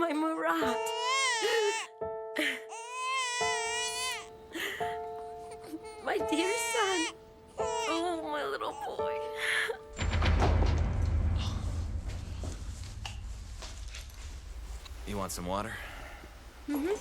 my Murat. My dear son. Oh, my little boy. You want some water? Mm-hmm.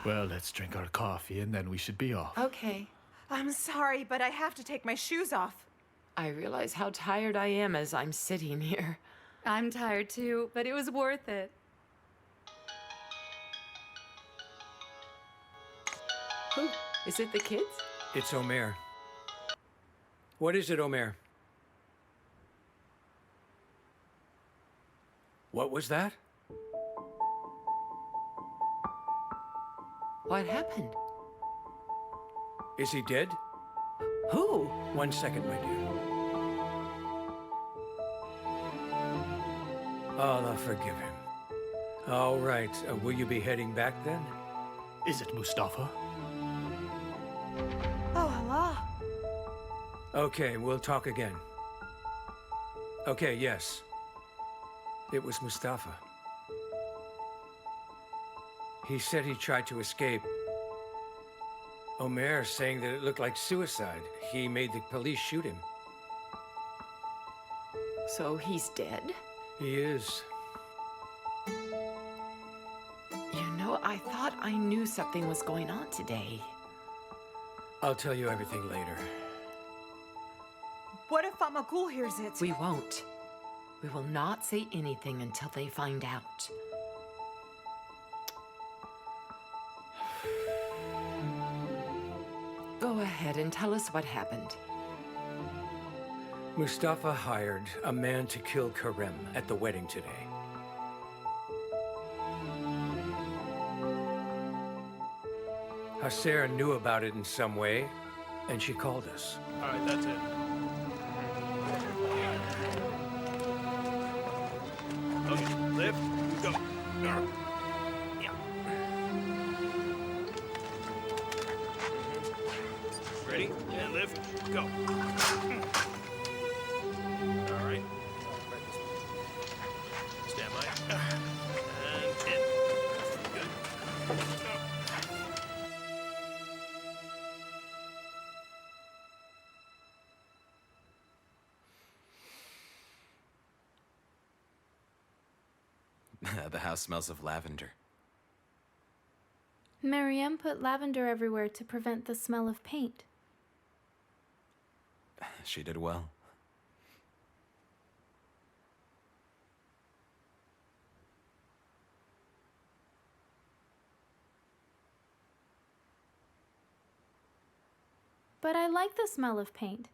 Well, let's drink our coffee and then we should be off. Okay. I'm sorry, but I have to take my shoes off. I realize how tired I am as I'm sitting here. I'm tired too, but it was worth it. Who? Is it the kids? It's Omer. What is it, Omer? What was that? What happened? Is he dead? Who? 1 second, my dear. Allah forgive him. All right, will you be heading back then? Is it Mustafa? Oh, Allah. Okay, we'll talk again. Okay, yes. It was Mustafa. He said he tried to escape. Omer saying that it looked like suicide. He made the police shoot him. So he's dead? He is. You know, I thought I knew something was going on today. I'll tell you everything later. What if Fatmagul hears it? We won't. We will not say anything until they find out. Go ahead and tell us what happened. Mustafa hired a man to kill Kerim at the wedding today. Hasera knew about it in some way, and she called us. All right, that's it. Okay, lift, go. Yeah. Ready? And lift, go. All right. Stand by. And in. Good. The house smells of lavender. Mariam put lavender everywhere to prevent the smell of paint. She did well. But I like the smell of paint.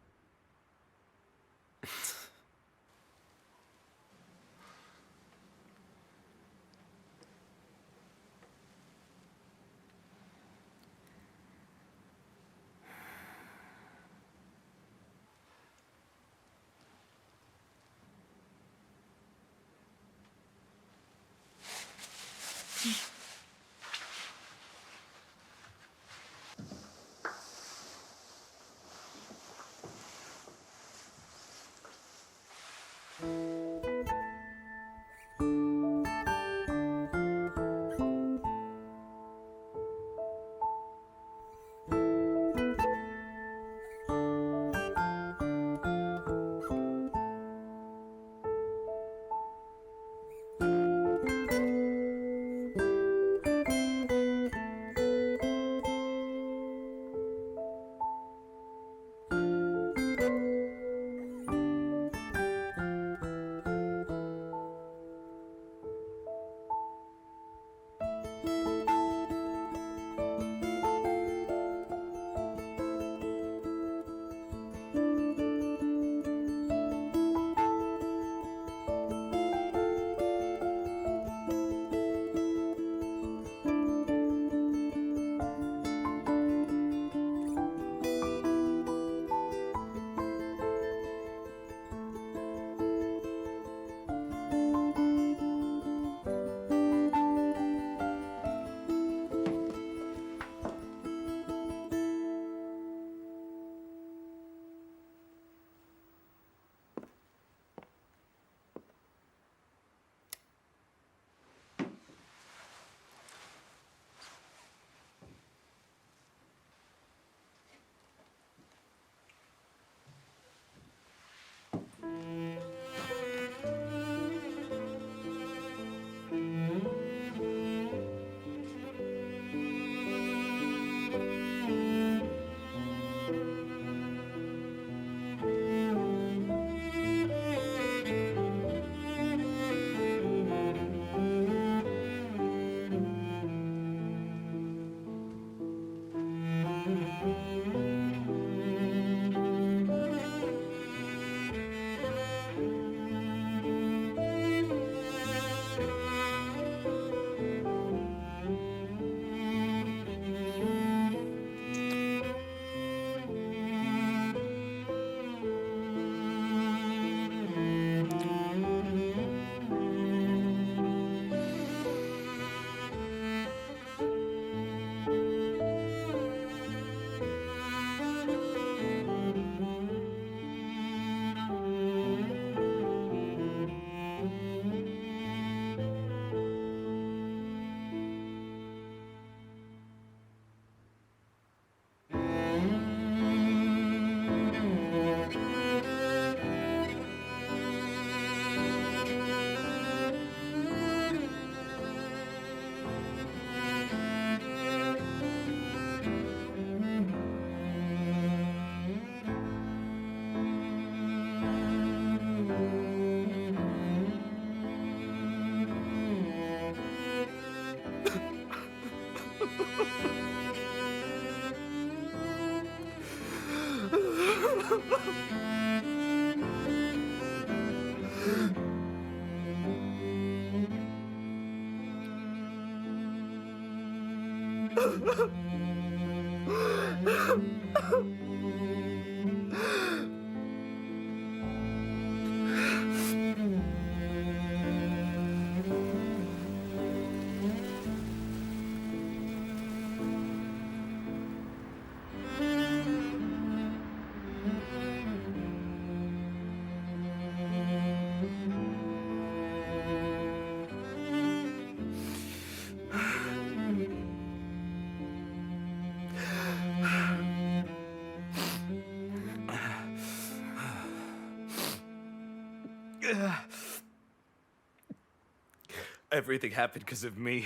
Everything happened because of me.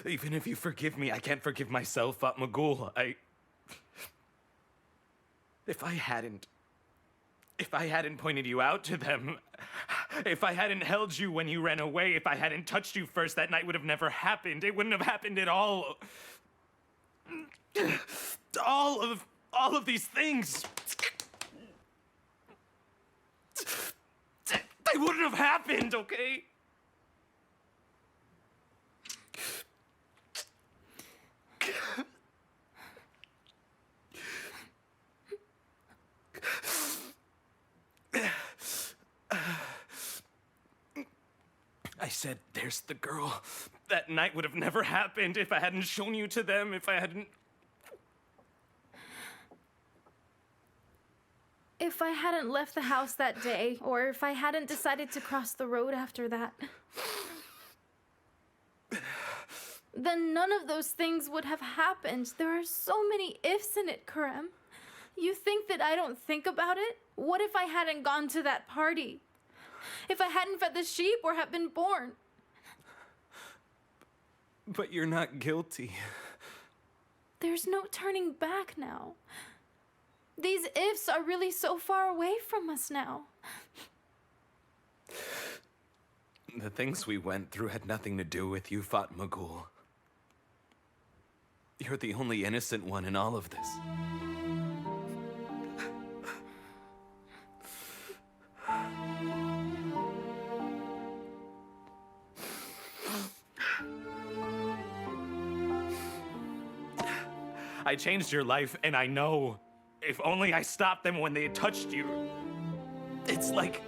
Even if you forgive me, I can't forgive myself, Fatmagul. If I hadn't pointed you out to them, if I hadn't held you when you ran away, if I hadn't touched you first, that night would have never happened. It wouldn't have happened at all. All of these things. They wouldn't have happened, okay? I said, there's the girl. That night would have never happened if I hadn't shown you to them, if I hadn't... If I hadn't left the house that day, or if I hadn't decided to cross the road after that, then none of those things would have happened. There are so many ifs in it, Kerim. You think that I don't think about it? What if I hadn't gone to that party? If I hadn't fed the sheep or have been born? But you're not guilty. There's no turning back now. These ifs are really so far away from us now. The things we went through had nothing to do with you, Fatmagul. You're the only innocent one in all of this. I changed your life, and I know if only I stopped them when they had touched you. It's like...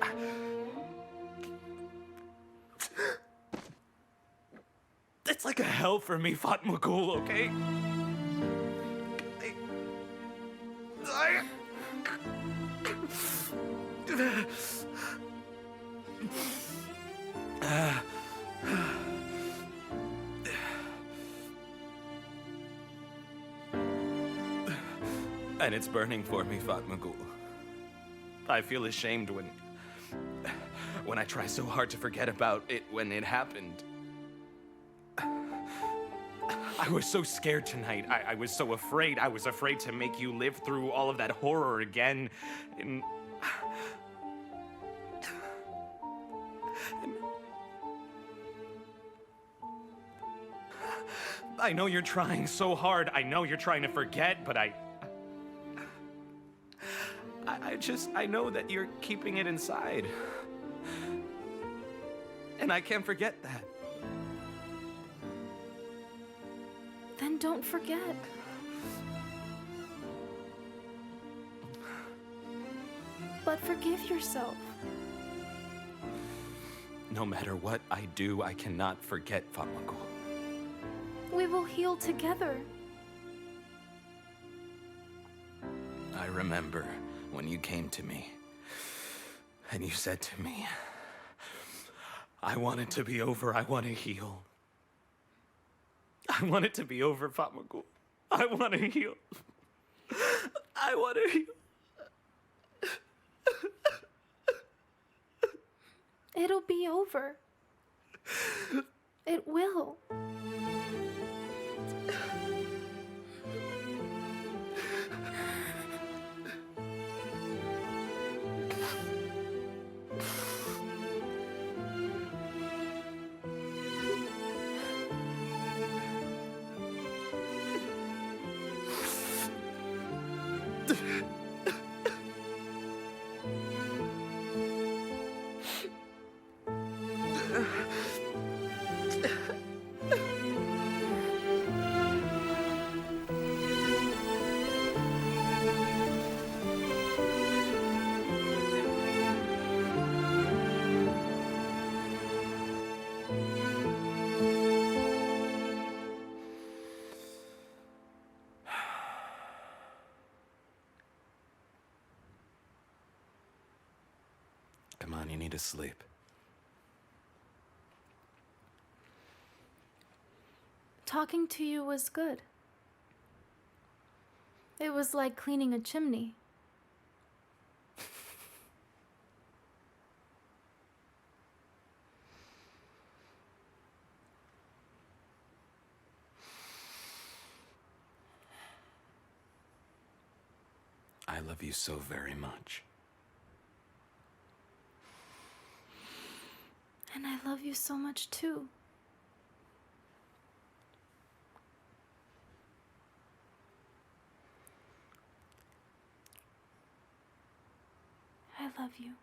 It's like a hell for me, Fatmagul, okay? And it's burning for me, Fatmagul. I feel ashamed when I try so hard to forget about it when it happened. I was so scared tonight. I was so afraid. I was afraid to make you live through all of that horror again. And I know you're trying so hard. I know you're trying to forget, but I know that you're keeping it inside. And I can't forget that. Then don't forget. But forgive yourself. No matter what I do, I cannot forget, Fatmagul. We will heal together. I remember when you came to me and you said to me, I want it to be over, I want to heal. I want it to be over, Fatmagul. I want to heal. I want to heal. It'll be over. It will. you need to sleep. Talking to you was good. It was like cleaning a chimney. I love you so very much. And I love you so much too. I love you.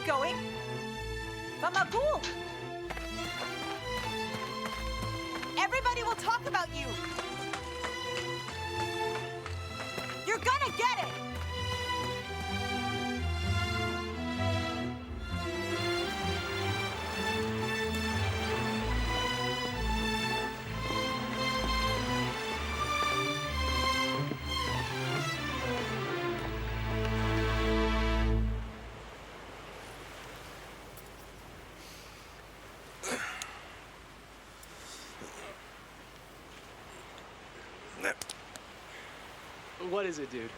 going? Fatmagul! Everybody will talk about you! You're gonna get it! What is it, dude?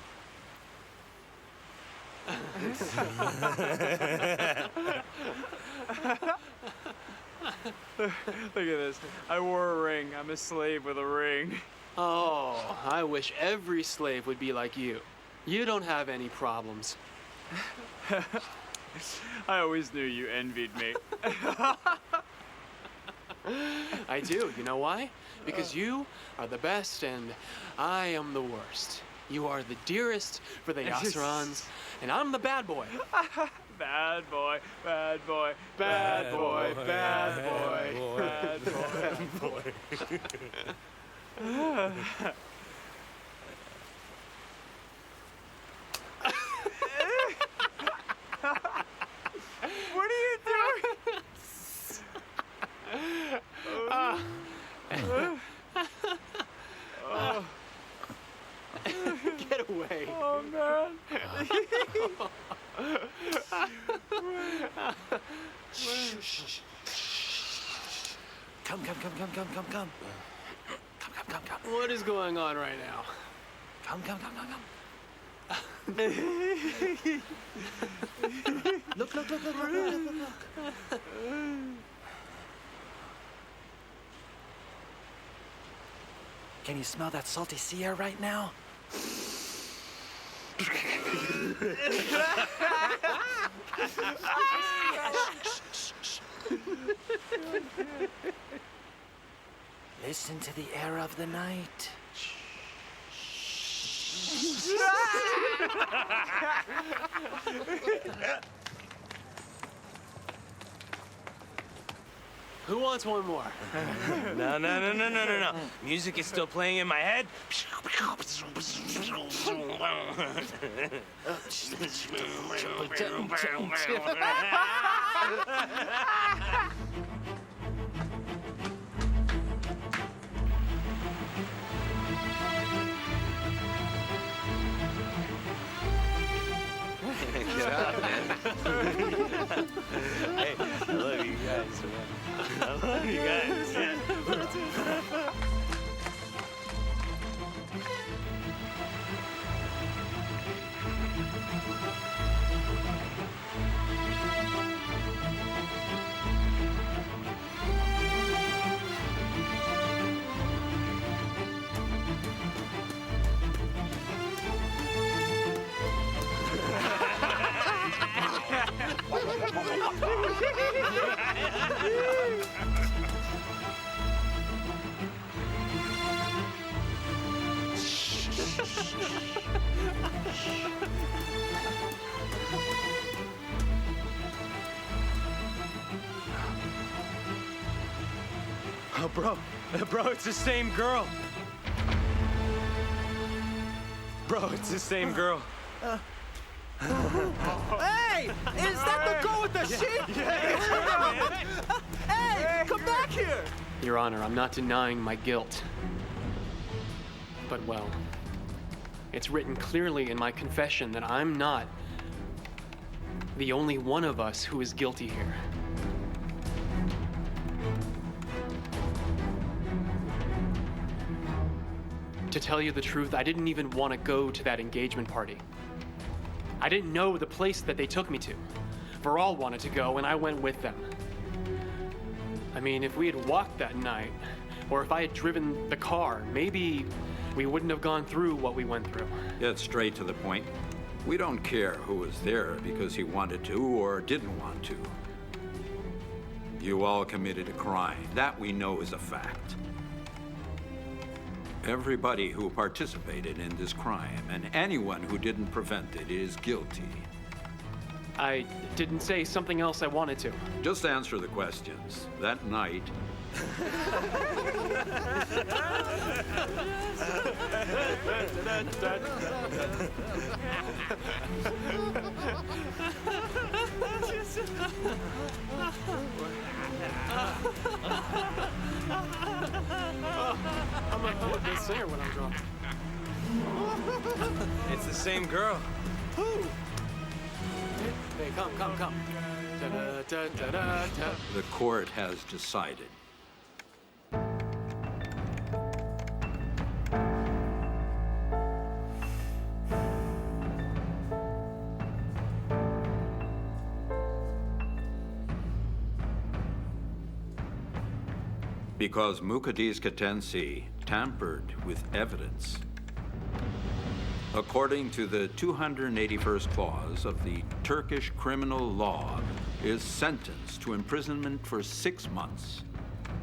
Look at this. I wore a ring. I'm a slave with a ring. Oh, I wish every slave would be like you. You don't have any problems. I always knew you envied me. I do. You know why? Because you are the best and I am the worst. You are the dearest for the Yacerons, and I'm the bad boy. Bad boy, bad boy, bad boy, bad boy, bad boy. What are you doing? Get away. Oh, man. Come. What is going on right now? Come. Look. Can you smell that salty sea air right now? Listen to the air of the night. Who wants one more? No. Music is still playing in my head. Get out, man. Hey, I love you guys, man. I love you guys. Yeah. Oh, bro, it's the same girl. Bro, it's the same girl. Hey! Is that the girl with the sheep? Hey! Come back here! Your Honor, I'm not denying my guilt. But, well, it's written clearly in my confession that I'm not the only one of us who is guilty here. To tell you the truth, I didn't even want to go to that engagement party. I didn't know the place that they took me to. Veral wanted to go, and I went with them. I mean, if we had walked that night, or if I had driven the car, maybe we wouldn't have gone through what we went through. Get straight to the point. We don't care who was there because he wanted to or didn't want to. You all committed a crime. That we know is a fact. Everybody who participated in this crime and anyone who didn't prevent it is guilty. I didn't say something else I wanted to. Just answer the questions. That night, I'm a good singer when I'm drunk. It's the same girl. Hey, come. Da-da-da-da-da-da. the court has decided. Because Mukaddes Katensi tampered with evidence. According to the 281st clause of the Turkish criminal law, is sentenced to imprisonment for 6 months.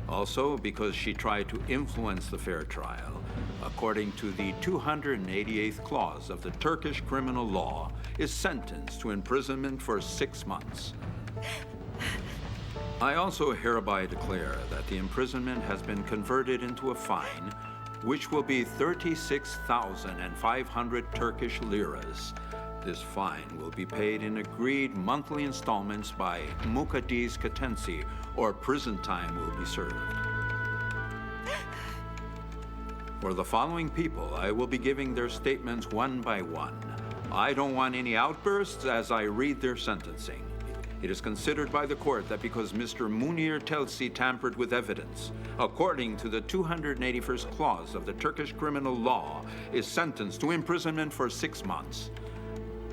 Also, because she tried to influence the fair trial, according to the 288th clause of the Turkish criminal law, is sentenced to imprisonment for 6 months. I also hereby declare that the imprisonment has been converted into a fine, which will be 36,500 Turkish liras. This fine will be paid in agreed monthly installments by Mukaddes Katensi, or prison time will be served. For the following people, I will be giving their statements one by one. I don't want any outbursts as I read their sentencing. It is considered by the court that because Mr. Munir Telsi tampered with evidence, according to the 281st clause of the Turkish criminal law, is sentenced to imprisonment for 6 months.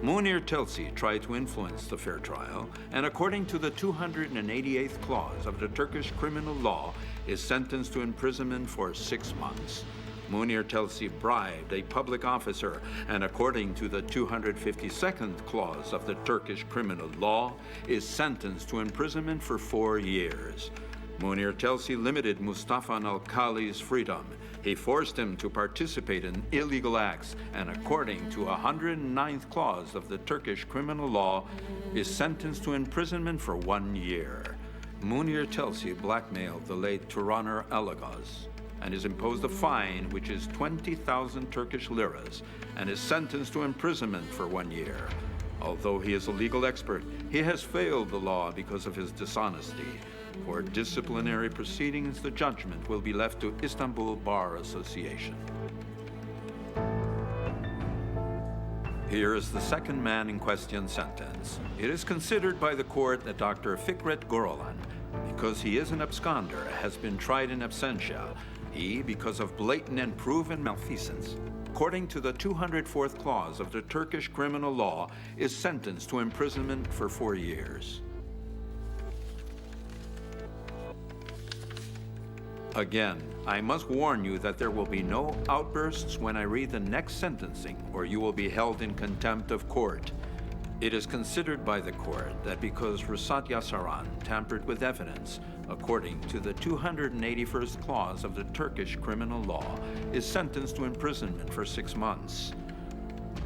Munir Telsi tried to influence the fair trial, and according to the 288th clause of the Turkish criminal law, is sentenced to imprisonment for 6 months. Munir Telsi bribed a public officer, and according to the 252nd clause of the Turkish criminal law, is sentenced to imprisonment for 4 years. Munir Telsi limited Mustafa al-Khali's freedom. He forced him to participate in illegal acts, and according to 109th clause of the Turkish criminal law, is sentenced to imprisonment for 1 year. Munir Telsi blackmailed the late Turaner Alagaz, and is imposed a fine which is 20,000 Turkish liras, and is sentenced to imprisonment for 1 year. Although he is a legal expert, he has failed the law because of his dishonesty. For disciplinary proceedings, the judgment will be left to Istanbul Bar Association. Here is the second man in question sentence. It is considered by the court that Dr. Fikret Gorolan, because he is an absconder, has been tried in absentia. He, because of blatant and proven malfeasance, according to the 204th clause of the Turkish criminal law, is sentenced to imprisonment for 4 years. Again, I must warn you that there will be no outbursts when I read the next sentencing, or you will be held in contempt of court. It is considered by the court that because Rusat Yasaran tampered with evidence, according to the 281st clause of the Turkish criminal law, is sentenced to imprisonment for 6 months.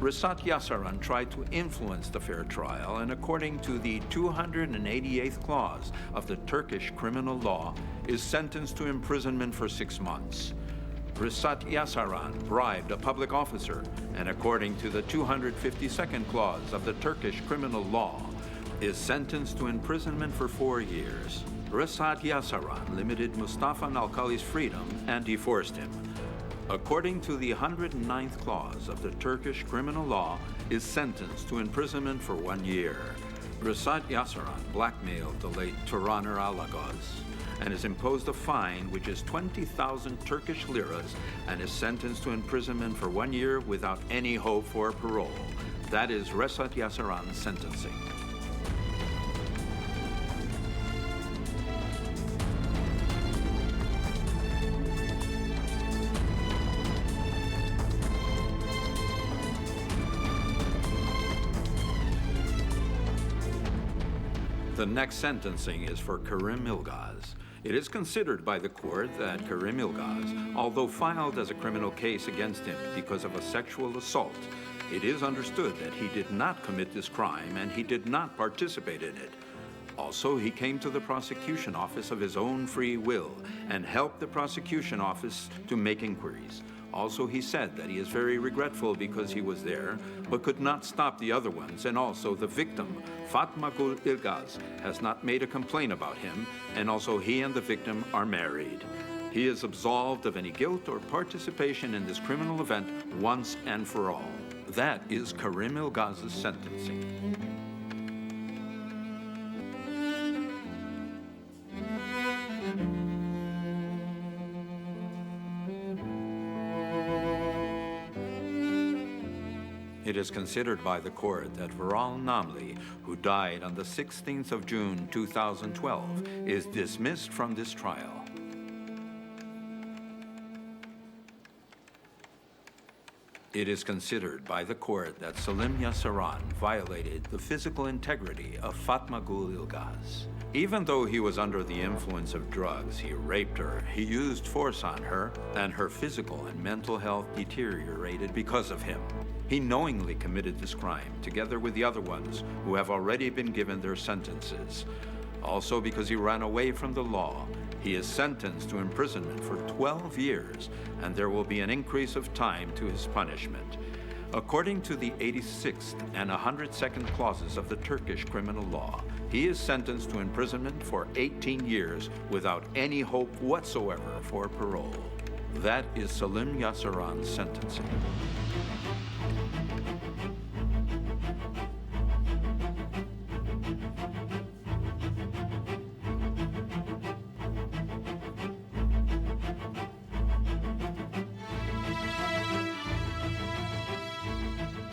Rusat Yasaran tried to influence the fair trial, and according to the 288th clause of the Turkish criminal law, is sentenced to imprisonment for 6 months. Rusat Yasaran bribed a public officer, and according to the 252nd clause of the Turkish criminal law, is sentenced to imprisonment for 4 years. Rusat Yasaran limited Mustafa al-Khali's freedom, and he forced him. According to the 109th clause of the Turkish criminal law, is sentenced to imprisonment for 1 year. Rusat Yasaran blackmailed the late Turaner Alagaz, and is imposed a fine which is 20,000 Turkish liras, and is sentenced to imprisonment for 1 year without any hope for parole. That is Rusat Yasaran's sentencing. The next sentencing is for Kerim Ilgaz. It is considered by the court that Kerim Ilgaz, although filed as a criminal case against him because of a sexual assault, it is understood that he did not commit this crime and he did not participate in it. Also, he came to the prosecution office of his own free will and helped the prosecution office to make inquiries. Also, he said that he is very regretful because he was there, but could not stop the other ones, and also the victim, Fatmagul Ilgaz, has not made a complaint about him, and also he and the victim are married. He is absolved of any guilt or participation in this criminal event once and for all. That is Kerim Ilgaz's sentencing. It is considered by the court that Vural Namli, who died on the 16th of June 2012, is dismissed from this trial. It is considered by the court that Salim Yasaran violated the physical integrity of Fatmagul Ilgaz. Even though he was under the influence of drugs, he raped her, he used force on her, and her physical and mental health deteriorated because of him. He knowingly committed this crime, together with the other ones who have already been given their sentences. Also, because he ran away from the law, he is sentenced to imprisonment for 12 years, and there will be an increase of time to his punishment. According to the 86th and 102nd clauses of the Turkish criminal law, he is sentenced to imprisonment for 18 years without any hope whatsoever for parole. That is Salim Yasaran's sentencing.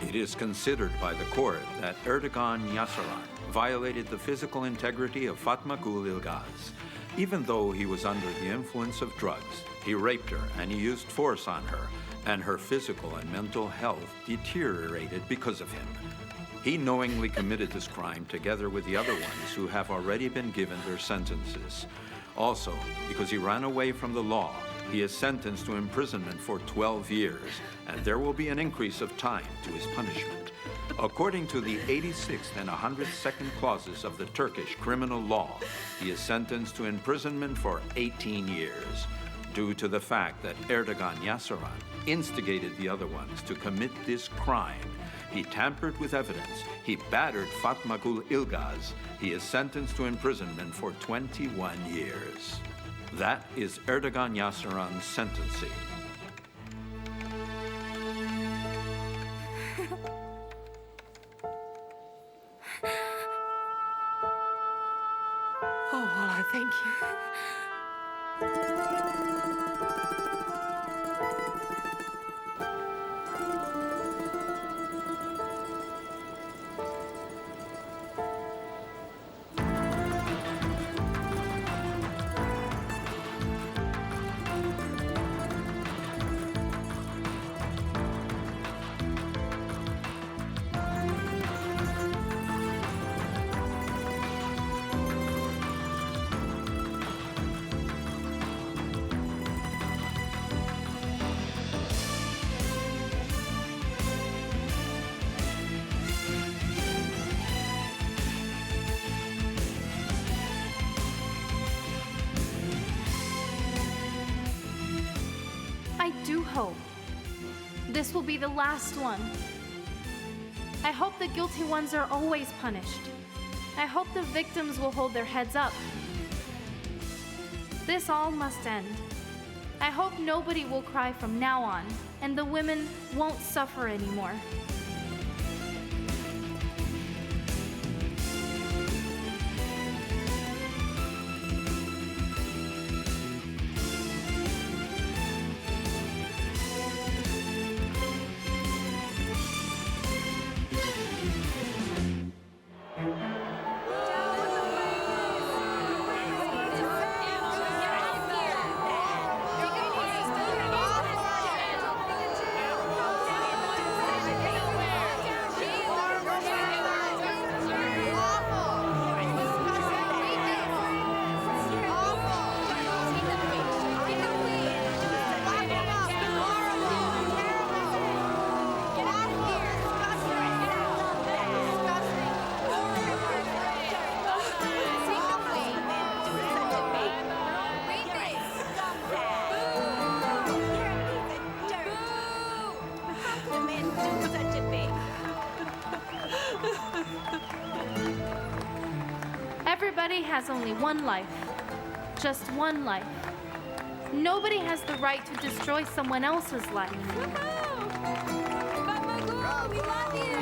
It is considered by the court that Erdogan Yasaran violated the physical integrity of Fatmagul Ilgaz. Even though he was under the influence of drugs, he raped her and he used force on her, and her physical and mental health deteriorated because of him. He knowingly committed this crime together with the other ones who have already been given their sentences. Also, because he ran away from the law, he is sentenced to imprisonment for 12 years, and there will be an increase of time to his punishment. According to the 86th and 102nd clauses of the Turkish criminal law, he is sentenced to imprisonment for 18 years. Due to the fact that Erdogan Yasaran instigated the other ones to commit this crime, he tampered with evidence, he battered Fatmagul Ilgaz, he is sentenced to imprisonment for 21 years. That is Erdogan Yasaran's sentencing. Oh, Allah, thank you. I do hope this will be the last one. I hope the guilty ones are always punished. I hope the victims will hold their heads up. This all must end. I hope nobody will cry from now on, and the women won't suffer anymore. Everybody has only one life. Just one life. Nobody has the right to destroy someone else's life. Fatmagul, we love you.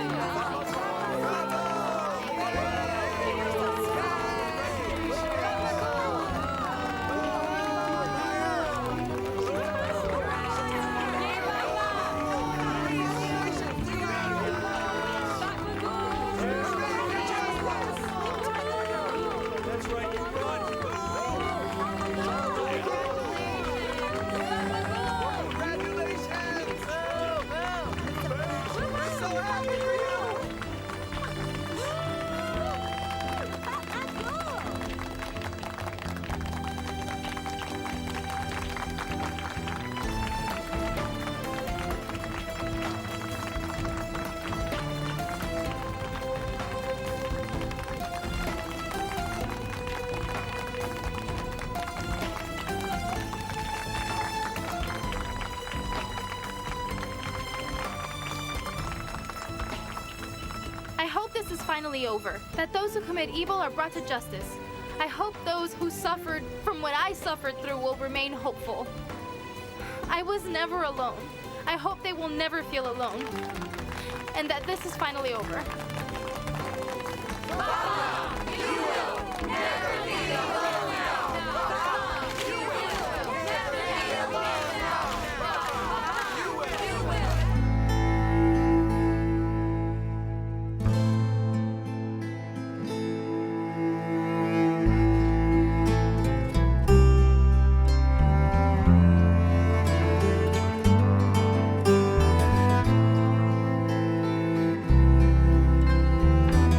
finally over, that those who commit evil are brought to justice. I hope those who suffered from what I suffered through will remain hopeful. I was never alone. I hope they will never feel alone. And that this is finally over.